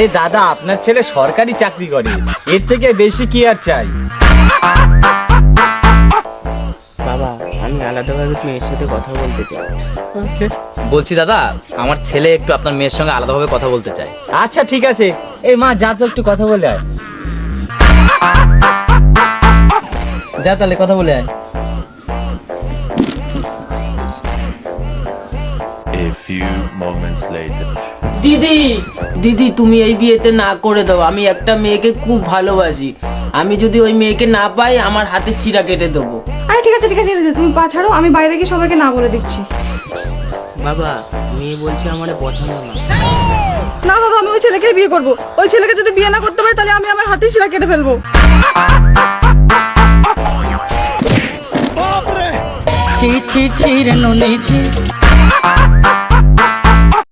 আরে দাদা, আপনার ছেলে সরকারি চাকরি করে, এর থেকে বেশি কি আর চাই? বাবা, আমি আলাদাভাবে মেয়ের সাথে কথা বলতে চাই। বলছি দাদা, আমার ছেলে একটু আপনার মেয়ের সঙ্গে আলাদাভাবে কথা বলতে চায়। আচ্ছা ঠিক আছে, এই মা যা তো একটু কথা বলে আয়। যা তাহলে কথা বলে আয়। A few moments later. দিদি, দিদি তুমি এই বিয়েতে না করে দাও। আমি একটা মেয়েকে খুব ভালোবাসি। আমি যদি ওই মেয়েকে না পাই, আমার হাতে শিরা কেটে দেবো। আরে ঠিক আছে ঠিক আছে ঠিক আছে, তুমি পা ছাড়ো, আমি বাইরে গিয়ে সবাইকে না বলে দিচ্ছি। বাবা, মেয়ে বলছে আমার পছন্দ না। না বাবা, আমি ওই ছেলেকেই বিয়ে করবো। ওই ছেলেকে যদি বিয়ে না করতে পারি তাহলে আমি আমার হাতে শিরা কেটে ফেলবো। ছি ছি ছি রে নুনি ছি।